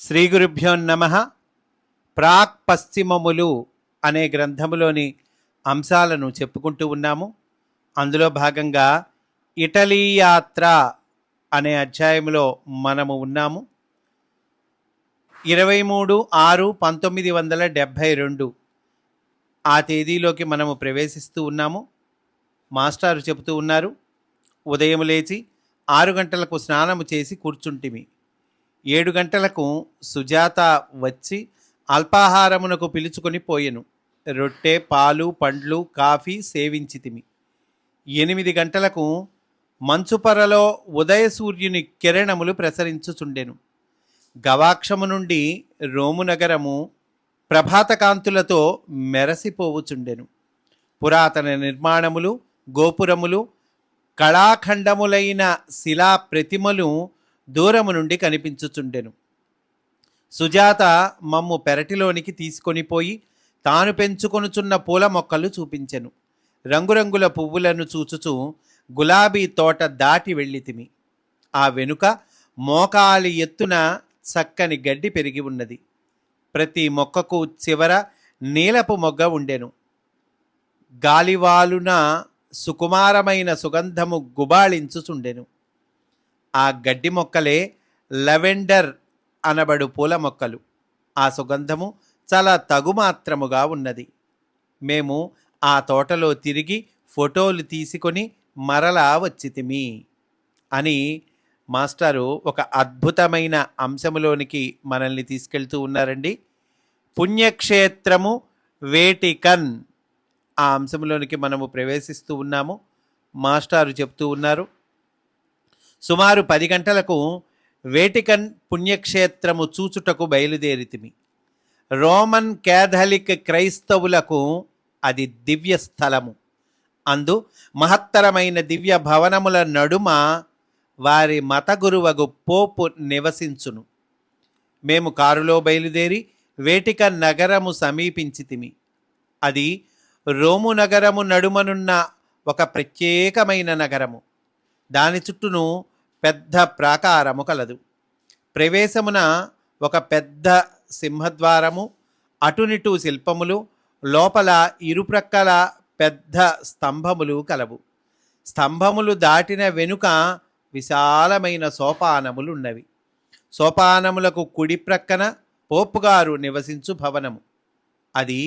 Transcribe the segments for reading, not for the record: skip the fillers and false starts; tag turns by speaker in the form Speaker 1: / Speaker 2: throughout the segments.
Speaker 1: శ్రీ గురుభ్యో నమః. ప్రాక్ పశ్చిమములు అనే గ్రంథములోని అంశాలను చెప్పుకుంటూ ఉన్నాము. అందులో భాగంగా ఇటలీ యాత్ర అనే అధ్యాయంలో మనము ఉన్నాము. 23/6/1972 ఆ తేదీలోకి మనము ప్రవేశిస్తూ ఉన్నాము. మాస్టారు చెబుతూ ఉన్నారు, ఉదయం లేచి 6 గంటలకు స్నానము చేసి కూర్చుంటిమి. 7 గంటలకు సుజాత వచ్చి అల్పాహారమునకు పిలుచుకొని పోయెను. రొట్టె, పాలు, పండ్లు, కాఫీ సేవించితిమి. 8 గంటలకు మంచుపరలో ఉదయ సూర్యుని కిరణములు ప్రసరించుచుండెను. గవాక్షము నుండి రోము నగరము ప్రభాతకాంతులతో మెరసిపోవుచుండెను. పురాతన నిర్మాణములు, గోపురములు, కళాఖండములైన శిలా ప్రతిమలు దూరము నుండి కనిపించుచుండెను. సుజాత మమ్ము పెరటిలోనికి తీసుకొని పోయి తాను పెంచుకొనుచున్న పూల మొక్కలు చూపించెను. రంగురంగుల పువ్వులను చూచుచూ గులాబీ తోట దాటి వెళ్ళితిమి. ఆ వెనుక మోకాలి ఎత్తున చక్కని గడ్డి పెరిగి ఉన్నది. ప్రతి మొక్కకు చివర నీలపు మొగ్గ ఉండెను. గాలివాలున సుకుమారమైన సుగంధము గుబాళించుచుండెను. ఆ గడ్డి మొక్కలే లెవెండర్ అనబడు పూల మొక్కలు. ఆ సుగంధము చాలా తగుమాత్రముగా ఉన్నది. మేము ఆ తోటలో తిరిగి ఫోటోలు తీసుకొని మరలా వచ్చితిమి అని మాస్టారు ఒక అద్భుతమైన అంశములోనికి మనల్ని తీసుకెళ్తూ ఉన్నారండి. పుణ్యక్షేత్రము వేటికన్ ఆ అంశంలోనికి మనము ప్రవేశిస్తూ ఉన్నాము. మాస్టారు చెప్తూ ఉన్నారు, సుమారు 10 గంటలకు వేటికన్ పుణ్యక్షేత్రము చూచుటకు బయలుదేరితిమి. రోమన్ క్యాథలిక్ క్రైస్తవులకు అది దివ్య స్థలము. అందు మహత్తరమైన దివ్య భవనముల నడుమ వారి మత గురువగు పోపు నివసించును. మేము కారులో బయలుదేరి వేటికన్ నగరము సమీపించితిమి. అది రోము నగరము నడుమనున్న ఒక ప్రత్యేకమైన నగరము. దాని చుట్టూను పెద్ద ప్రాకారము కలదు. ప్రవేశమున ఒక పెద్ద సింహద్వారము, అటునిటు శిల్పములు, లోపల ఇరుప్రక్కల పెద్ద స్తంభములు కలవు. స్తంభములు దాటిన వెనుక విశాలమైన సోపానములున్నవి. సోపానములకు కుడి ప్రక్కన పోపుగారు నివసించు భవనము. అది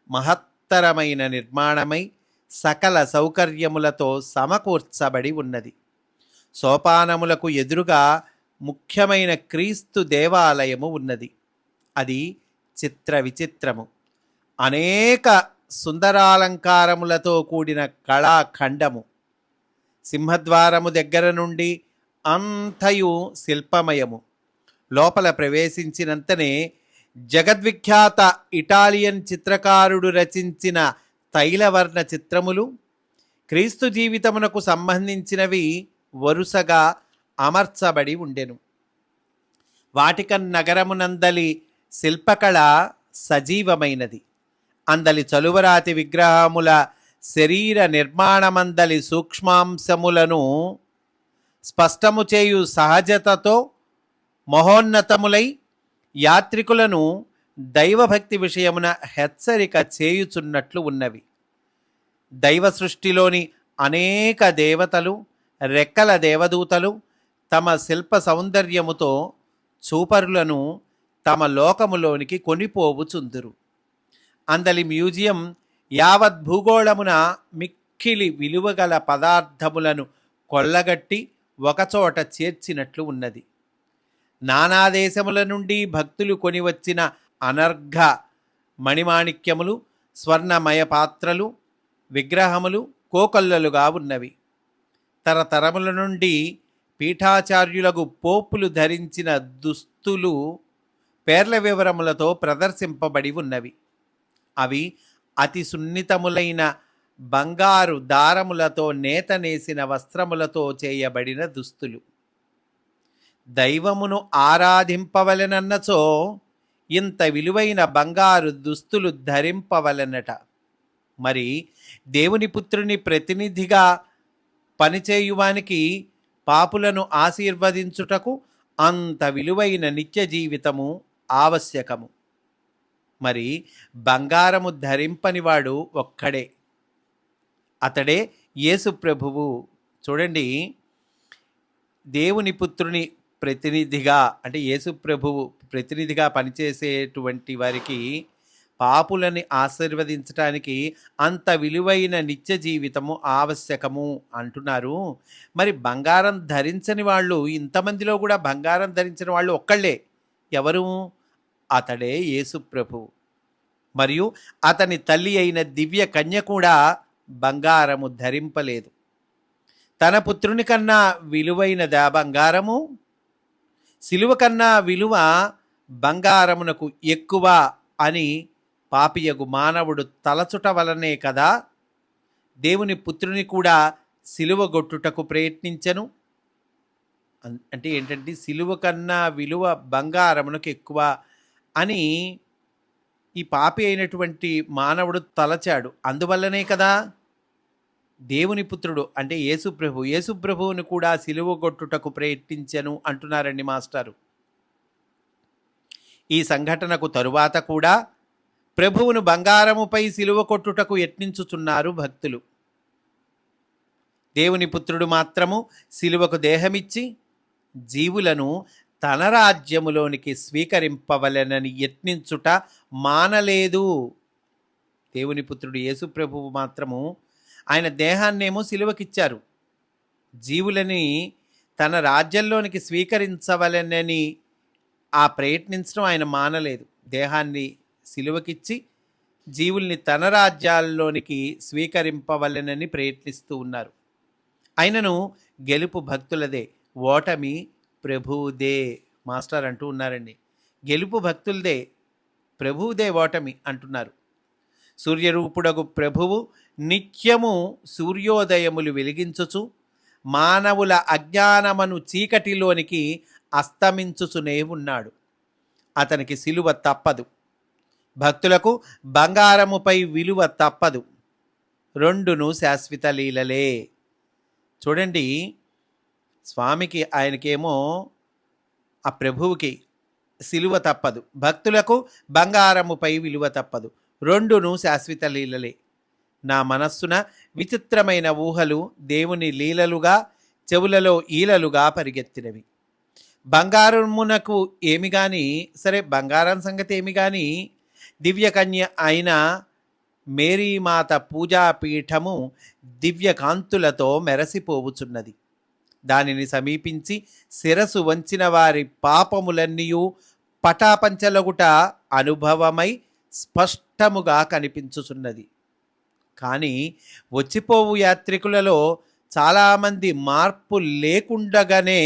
Speaker 1: మహత్తరమైన నిర్మాణమై సకల సౌకర్యములతో సమకూర్చబడి ఉన్నది. సోపానములకు ఎదురుగా ముఖ్యమైన క్రీస్తు దేవాలయము ఉన్నది. అది చిత్ర విచిత్రము. అనేక సుందరాలంకారములతో కూడిన కళాఖండము. సింహద్వారము దగ్గర నుండి అంతయు శిల్పమయము. లోపల ప్రవేశించినంతనే జగద్విఖ్యాత ఇటాలియన్ చిత్రకారుడు రచించిన తైలవర్ణ చిత్రములు, క్రీస్తు జీవితమునకు సంబంధించినవి వరుసగా అమర్చబడి ఉండెను. వాటికన్ నగరమునందలి శిల్పకళ సజీవమైనది. అందలి చలువరాతి విగ్రహముల శరీర నిర్మాణమందలి సూక్ష్మాంశములను స్పష్టము చేయు సహజతతో మహోన్నతములై యాత్రికులను దైవభక్తి విషయమున హెచ్చరిక చేయుచున్నట్లు ఉన్నవి. దైవ సృష్టిలోని అనేక దేవతలు, రెక్కల దేవదూతలు తమ శిల్ప సౌందర్యముతో చూపరులను తమ లోకములోనికి కొనిపోవుచుందురు. అందలి మ్యూజియం యావత్ భూగోళమున మిక్కిలి విలువగల పదార్థములను కొల్లగట్టి ఒకచోట చేర్చినట్లు ఉన్నది. నానా దేశముల నుండి భక్తులు కొనివచ్చిన అనర్ఘ మణిమాణిక్యములు, స్వర్ణమయ పాత్రలు, విగ్రహములు కోకొల్లలుగా ఉన్నవి. తరతరముల నుండి పీఠాచార్యులకు పోపులు ధరించిన దుస్తులు పేర్ల వివరములతో ప్రదర్శింపబడి ఉన్నవి. అవి అతి సున్నితములైన బంగారు దారములతో నేతనేసిన వస్త్రములతో చేయబడిన దుస్తులు. దైవమును ఆరాధింపవలెనన్నచో ఇంత విలువైన బంగారు దుస్తులు ధరింపవలెనట. మరి దేవుని పుత్రుని ప్రతినిధిగా పనిచేయువానికి పాపులను ఆశీర్వదించుటకు అంత విలువైన నిత్య జీవితము ఆవశ్యకము. మరి బంగారము ధరింపనివాడు ఒక్కడే, అతడే యేసు ప్రభువు. చూడండి, దేవుని పుత్రుని ప్రతినిధిగా, అంటే యేసు ప్రభువు ప్రతినిధిగా పనిచేసేటువంటి వారికి పాపులని ఆశీర్వదించటానికి అంత విలువైన నిత్య జీవితము ఆవశ్యకము అంటున్నారు. మరి బంగారం ధరించని వాళ్ళు, ఇంతమందిలో కూడా బంగారం ధరించిన వాళ్ళు ఒక్కళ్ళే. ఎవరు? అతడే యేసు ప్రభువు. మరియు అతని తల్లి అయిన దివ్య కన్య కూడా బంగారము ధరింపలేదు. తన పుత్రుని కన్నా విలువైనదా బంగారము? సిలువ కన్నా విలువ బంగారమునకు ఎక్కువ అని పాపియగు మానవుడు తలచుట వలనే కదా దేవుని పుత్రుని కూడా సిలువ గొట్టుటకు ప్రయత్నించెను. అంటే ఏంటంటే, సిలువ కన్నా విలువ బంగారమునకు ఎక్కువ అని ఈ పాపి అయినటువంటి మానవుడు తలచాడు. అందువల్లనే కదా దేవుని పుత్రుడు అంటే యేసుప్రభువుని కూడా సిలువ గొట్టుటకు ప్రయత్నించెను అంటున్నారండి మాస్టారు. ఈ సంఘటనకు తరువాత కూడా ప్రభువును బంగారముపై సిలువ కొట్టుటకు యత్నించుచున్నారు భక్తులు. దేవుని పుత్రుడు మాత్రము సిలువకు దేహమిచ్చి జీవులను తన రాజ్యములోనికి స్వీకరింపవలెనని యత్నించుట మానలేదు. దేవుని పుత్రుడు యేసు ప్రభువు మాత్రము ఆయన దేహాన్నేమో సిలువకిచ్చారు, జీవులని తన రాజ్యంలోనికి స్వీకరించవలెనని ఆ ప్రయత్నించడం ఆయన మానలేదు. దేహాన్ని సిలువకిచ్చి జీవుల్ని తన రాజ్యాల్లోనికి స్వీకరింపవలెనని ప్రయత్నిస్తూ ఉన్నారు. ఆయనను గెలుపు భక్తులదే, ఓటమి ప్రభువుదే మాస్టర్ అంటూ ఉన్నారండి. గెలుపు భక్తులదే, ప్రభువుదే ఓటమి అంటున్నారు. సూర్యరూపుడగు ప్రభువు నిత్యము సూర్యోదయములు వెలిగించుచు మానవుల అజ్ఞానమును చీకటిలోనికి అస్తమించుచునే ఉన్నాడు. అతనికి సిలువ తప్పదు. భక్తులకు బంగారముపై విలువ తప్పదు. రెండును శాశ్వత లీలలే. చూడండి, స్వామికి ఆయనకేమో ఆ ప్రభువుకి సిలువ తప్పదు, భక్తులకు బంగారముపై విలువ తప్పదు. రెండును శాశ్వత లీలలే. నా మనస్సున విచిత్రమైన ఊహలు దేవుని లీలలుగా చెవులలో ఈలలుగా పరిగెత్తినవి. బంగారమునకు ఏమి కానీ సరే, బంగారం సంగతి ఏమి కానీ, దివ్యకన్య అయిన మేరీమాత పూజాపీఠము దివ్యకాంతులతో మెరసిపోవుచున్నది. దానిని సమీపించి శిరసు వంచిన వారి పాపములన్నీయూ పటాపంచలగుట అనుభవమై స్పష్టముగా కనిపించుచున్నది. కానీ వచ్చిపోవు యాత్రికులలో చాలామంది మార్పు లేకుండగానే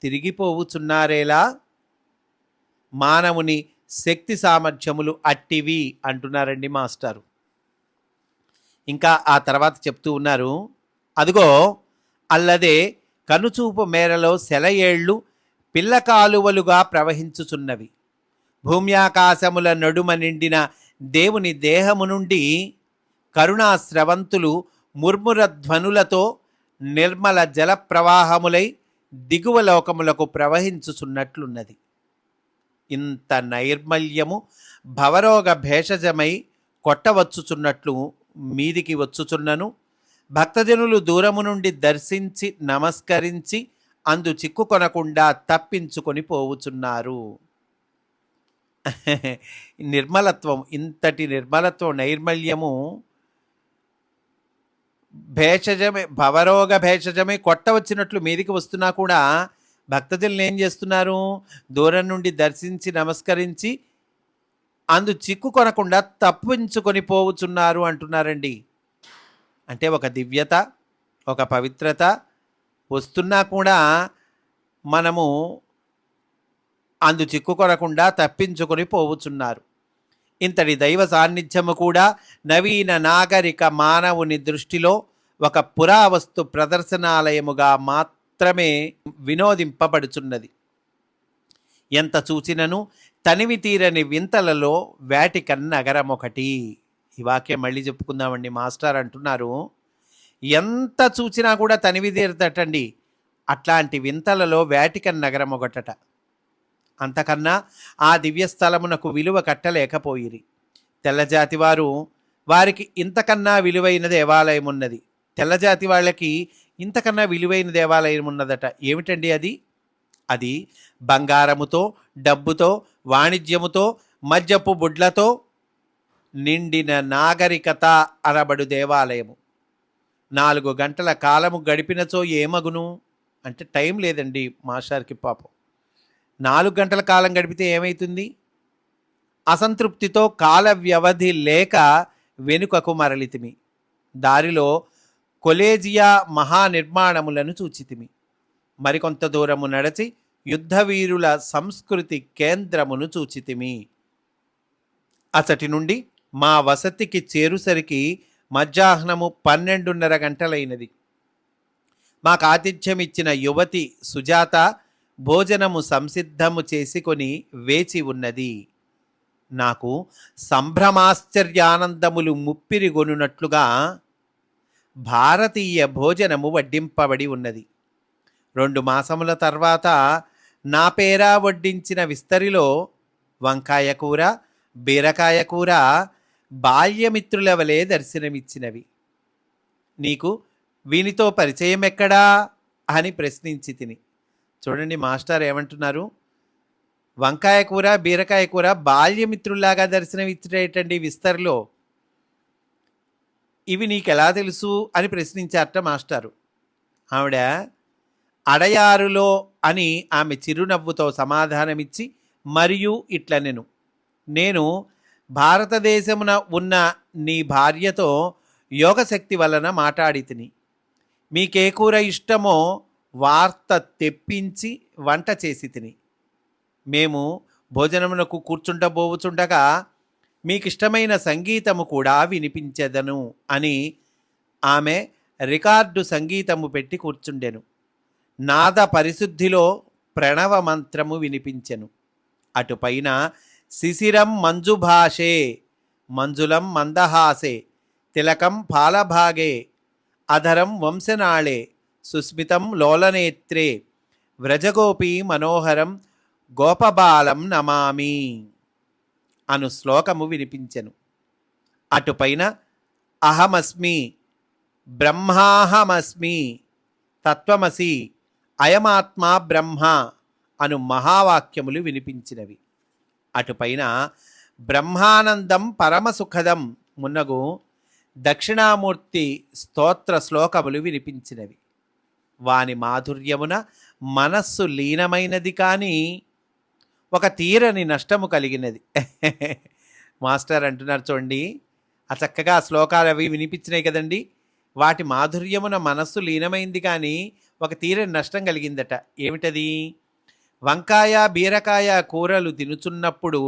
Speaker 1: తిరిగిపోవుచున్నారేలా? మానవుని శక్తి సామర్థ్యములు అట్టివి అంటున్నారండి మాస్టారు. ఇంకా ఆ తర్వాత చెప్తూ ఉన్నారు, అదిగో అల్లదే కనుచూపు మేరలో సెలయేళ్లు పిల్ల కాలువలుగా ప్రవహించుచున్నవి. భూమ్యాకాశముల నడుమ నిండిన దేవుని దేహము నుండి కరుణాస్రవంతులు ముర్ముర ధ్వనులతో నిర్మల జల ప్రవాహములై దిగువ లోకములకు ప్రవహించుచున్నట్లున్నది. ఇంత నైర్మల్యము భవరోగ భేషజమై కొట్టవచ్చుచున్నట్లు మీదికి వచ్చుచున్నను భక్తజనులు దూరము నుండి దర్శించి నమస్కరించి అందు చిక్కుకొనకుండా తప్పించుకొని పోవుచున్నారు. నిర్మలత్వం, ఇంతటి నిర్మలత్వం, నైర్మల్యము భేషజమే, భవరోగ భేషజమే కొట్టవచ్చినట్లు మీదికి వస్తున్నా కూడా భక్తజనులు ఏం చేస్తున్నారు? దూరం నుండి దర్శించి నమస్కరించి అందు చిక్కు కొనకుండా తప్పించుకొని పోవుచున్నారు అంటున్నారండి. అంటే ఒక దివ్యత, ఒక పవిత్రత వస్తున్నా కూడా మనము అందు చిక్కు కొనకుండా తప్పించుకొని పోవుచున్నారు. ఇంతటి దైవ సాన్నిధ్యము కూడా నవీన నాగరిక మానవుని దృష్టిలో ఒక పురావస్తు ప్రదర్శనాలయముగా మాత్రమే వినోదింపబడుచున్నది. ఎంత చూచినను తనివి తీరని వింతలలో వాటికన్ నగరం ఒకటి. ఈ వాక్యం మళ్ళీ చెప్పుకుందామండి. మాస్టర్ అంటున్నారు, ఎంత చూచినా కూడా తనివి తీరదటండి. అట్లాంటి వింతలలో వాటికన్ నగరం ఒకటట. అంతకన్నా ఆ దివ్యస్థలమునకు విలువ కట్టలేకపోయిరి. తెల్లజాతి వారికి ఇంతకన్నా విలువైన దేవాలయం ఉన్నది. తెల్లజాతి వాళ్ళకి ఇంతకన్నా విలువైన దేవాలయం ఉన్నదట. ఏమిటండి అది? అది బంగారముతో, డబ్బుతో, వాణిజ్యముతో, మద్యపు బుడ్లతో నిండిన నాగరికత అనబడు దేవాలయము. 4 గంటల కాలము గడిపినచో ఏమగును అంటే టైం లేదండి మాస్టర్కి పాపం. 4 గంటల కాలం గడిపితే ఏమవుతుంది? అసంతృప్తితో కాల వ్యవధి లేక వెనుకకు మరలితిమి. దారిలో కొలేజియా మహానిర్మాణములను చూచితిమి. మరికొంత దూరము నడచి యుద్ధవీరుల సంస్కృతి కేంద్రమును చూచితిమి. అచటి నుండి మా వసతికి చేరుసరికి మధ్యాహ్నము 12:30 గంటలైనది. మాకు ఆతిథ్యం ఇచ్చిన యువతి సుజాత భోజనము సంసిద్ధము చేసుకొని వేచి ఉన్నది. నాకు సంభ్రమాశ్చర్యానందములు ముప్పిరిగొనున్నట్లుగా భారతీయ భోజనము వడ్డింపబడి ఉన్నది. 2 మాసముల తర్వాత నా పేరా వడ్డించిన విస్తరిలో వంకాయ కూర, బీరకాయ కూర బాల్యమిత్రుల వలె దర్శనమిచ్చినవి. నీకు వీనితో పరిచయం ఎక్కడా అని ప్రశ్నించి తిని. చూడండి మాస్టర్ ఏమంటున్నారు, వంకాయ కూర, బీరకాయ కూర బాల్యమిత్రుల్లాగా దర్శనమిచ్చేటండి విస్తరిలో, ఇవి నీకెలా తెలుసు అని ప్రశ్నించారట మాస్టారు. ఆవిడ అడయారులో అని ఆమె చిరునవ్వుతో సమాధానమిచ్చి మరియు ఇట్లనెను, నేను భారతదేశమున ఉన్న నీ భార్యతో యోగశక్తి వలన మాట్లాడి తిని మీకే కూర ఇష్టమో వార్త తెప్పించి వంట చేసి తిని మేము భోజనమునకు కూర్చుండబోవుచుండగా మీకిష్టమైన సంగీతము కూడా వినిపించెదను అని ఆమె రికార్డు సంగీతము పెట్టి కూర్చుండెను. నాద పరిశుద్ధిలో ప్రణవ మంత్రము వినిపించెను. అటుపైన శిశిరం మంజుభాషే, మంజులం మందహాసే, తిలకం పాలభాగే, అధరం వంశనాళే, సుస్మితం లోలనేత్రే, వ్రజగోపీ మనోహరం గోపబాలం నమామి అను శ్లోకము వినిపించెను. అటుపైన అహమస్మి, బ్రహ్మాహమస్మి, తత్వమసి, అయమాత్మా బ్రహ్మ అను మహావాక్యములు వినిపించినవి. అటుపైన బ్రహ్మానందం పరమసుఖదం మున్నగు దక్షిణామూర్తి స్తోత్ర శ్లోకములు వినిపించినవి. వాని మాధుర్యమున మనస్సు లీనమైనది, కానీ ఒక తీరని నష్టము కలిగినది. మాస్టర్ అంటున్నారు చూడండి, ఆ చక్కగా శ్లోకాలు అవి వినిపించినాయి కదండి, వాటి మాధుర్యమున మనస్సు లీనమైంది, కానీ ఒక తీరని నష్టం కలిగిందట. ఏమిటది? వంకాయ బీరకాయ కూరలు తినుచున్నప్పుడు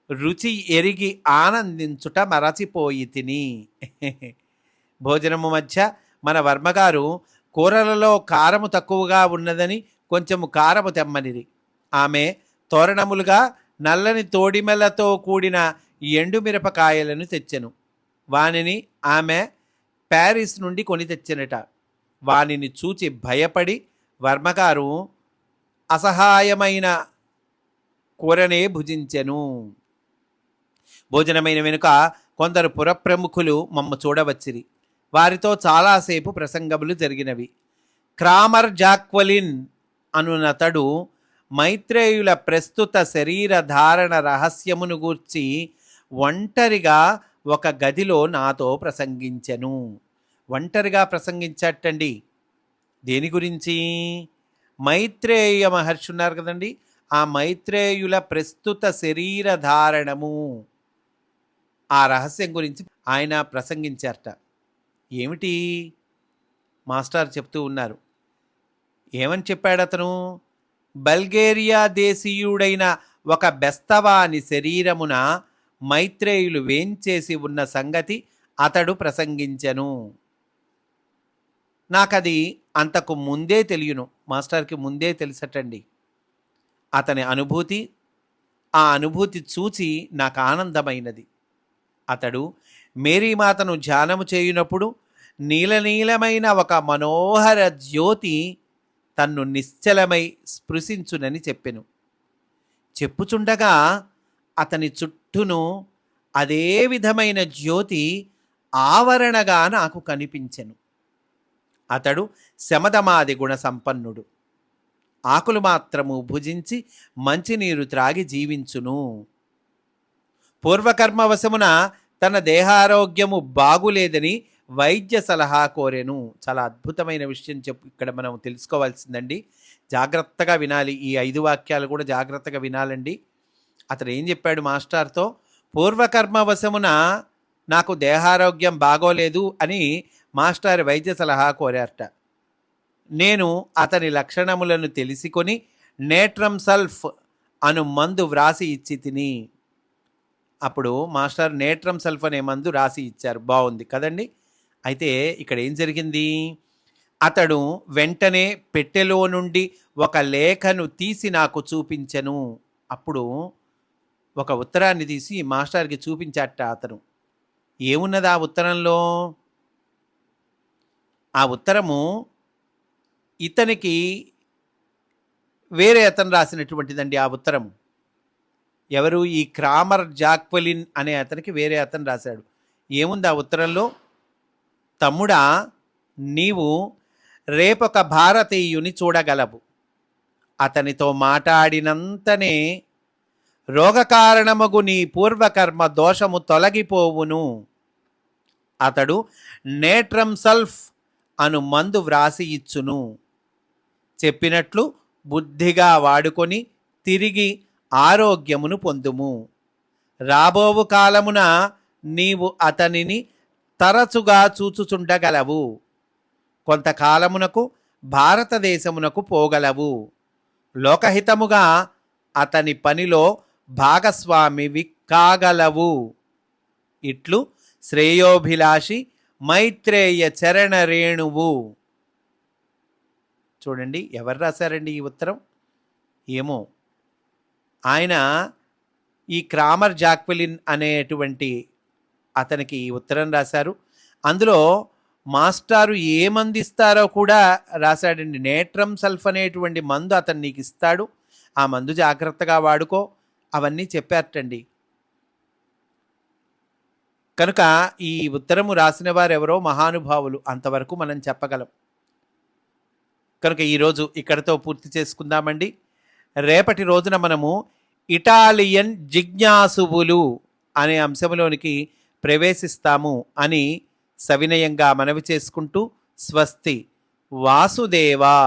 Speaker 1: రుచి ఎరిగి ఆనందించుట మరచిపోయి తిని. భోజనము మధ్య మన వర్మగారు కూరలలో కారము తక్కువగా ఉన్నదని కొంచెము కారము తెమ్మనిరి. ఆమె తోరణములుగా నల్లని తోడిమెలతో కూడిన ఎండుమిరపకాయలను తెచ్చెను. వానిని ఆమె ప్యారిస్ నుండి కొని తెచ్చినట. వానిని చూచి భయపడి వర్మగారు అసహాయమైన కూరనే భుజించెను. భోజనమైన వెనుక కొందరు పురప్రముఖులు మమ్మ చూడవచ్చిరి. వారితో చాలాసేపు ప్రసంగములు జరిగినవి. క్రామర్ జాక్వలిన్ అనునతడు మైత్రేయుల ప్రస్తుత శరీర ధారణ రహస్యమును గూర్చి ఒంటరిగా ఒక గదిలో నాతో ప్రసంగించెను. ఒంటరిగా ప్రసంగించటండి. దేని గురించి? మైత్రేయ మహర్షి ఉన్నారు కదండి, ఆ మైత్రేయుల ప్రస్తుత శరీర ధారణము, ఆ రహస్యం గురించి ఆయన ప్రసంగించారట. ఏమిటి? మాస్టర్ చెప్తూ ఉన్నారు. ఏమని చెప్పాడు అతను? బల్గేరియా దేశీయుడైన ఒక బెస్తవాని శరీరమున మైత్రేయులు వేంచేసి ఉన్న సంగతి అతడు ప్రసంగించెను. నాకది అంతకు ముందే తెలియను. మాస్టర్కి ముందే తెలుసటండి. అతని అనుభూతి, ఆ అనుభూతి చూచి నాకు ఆనందమైనది. అతడు మేరీమాతను ధ్యానము చేయునప్పుడు నీలనీలమైన ఒక మనోహర జ్యోతి తన్ను నిశ్చలమై స్పృశించునని చెప్పెను. చెప్పుచుండగా అతని చుట్టూను అదే విధమైన జ్యోతి ఆవరణగా నాకు కనిపించెను. అతడు శమదమాది గుణ సంపన్నుడు. ఆకులు మాత్రము భుజించి మంచినీరు త్రాగి జీవించును. పూర్వకర్మవశమున తన దేహారోగ్యము బాగులేదని వైద్య సలహా కోరెను. చాలా అద్భుతమైన విషయం ఇక్కడ మనం తెలుసుకోవాల్సిందండి. జాగ్రత్తగా వినాలి. ఈ 5 వాక్యాలు కూడా జాగ్రత్తగా వినాలండి. అతడు ఏం చెప్పాడు మాస్టర్తో? పూర్వకర్మవశమున నాకు దేహారోగ్యం బాగోలేదు అని మాస్టర్ వైద్య సలహా కోరారట. నేను అతని లక్షణములను తెలిసికొని నేట్రమ్ సల్ఫ్ అను మందు వ్రాసి ఇచ్చి తిని. అప్పుడు మాస్టర్ నేట్రమ్ సల్ఫ్ అనే మందు రాసి ఇచ్చారు. బాగుంది కదండి. అయితే ఇక్కడ ఏం జరిగింది? అతడు వెంటనే పెట్టెలో నుండి ఒక లేఖను తీసి నాకు చూపించెను. అప్పుడు ఒక ఉత్తరాన్ని తీసి మాస్టర్కి చూపించాట అతను. ఏమున్నది ఆ ఉత్తరంలో? ఆ ఉత్తరము ఇతనికి వేరే అతను రాసినటువంటిదండి. ఆ ఉత్తరము ఎవరు? ఈ క్రామర్ జాక్వెలిన్ అనే అతనికి వేరే అతను రాశాడు. ఏముంది ఆ ఉత్తరంలో? తమ్ముడా, నీవు రేపొక భారతీయుని చూడగలవు. అతనితో మాట్లాడినంతనే రోగకారణమగు నీ పూర్వకర్మ దోషము తొలగిపోవును. అతడు నేట్రమ్ సల్ఫ్ అను మందు వ్రాసి ఇచ్చును. చెప్పినట్లు బుద్ధిగా వాడుకొని తిరిగి ఆరోగ్యమును పొందుము. రాబోవు కాలమున నీవు అతనిని తరచుగా చూచుచుండగలవు. కొంతకాలమునకు భారతదేశమునకు పోగలవు. లోకహితముగా అతని పనిలో భాగస్వామివి కాగలవు. ఇట్లు శ్రేయోభిలాషి మైత్రేయ చరణ రేణువు. చూడండి, ఎవరు రాశారండి ఈ ఉత్తరం? ఏమో. ఆయన ఈ క్రామర్ జాక్వెలిన్ అనేటువంటి అతనికి ఈ ఉత్తరం రాశారు. అందులో మాస్టారు ఏ మందు ఇస్తారో కూడా రాశాడండి. నేట్రమ్ సల్ఫ్ అనేటువంటి మందు అతను నీకు ఇస్తాడు, ఆ మందు జాగ్రత్తగా వాడుకో, అవన్నీ చెప్పారటండి. కనుక ఈ ఉత్తరము రాసిన వారు ఎవరో మహానుభావులు, అంతవరకు మనం చెప్పగలం. కనుక ఈరోజు ఇక్కడితో పూర్తి చేసుకుందామండి. రేపటి రోజున మనము ఇటాలియన్ జిజ్ఞాసువులు అనే అంశంలోనికి ప్రవేశిస్తాము అని సవినయంగా మనవి చేసుకుంటూ స్వస్తి. వాసుదేవా.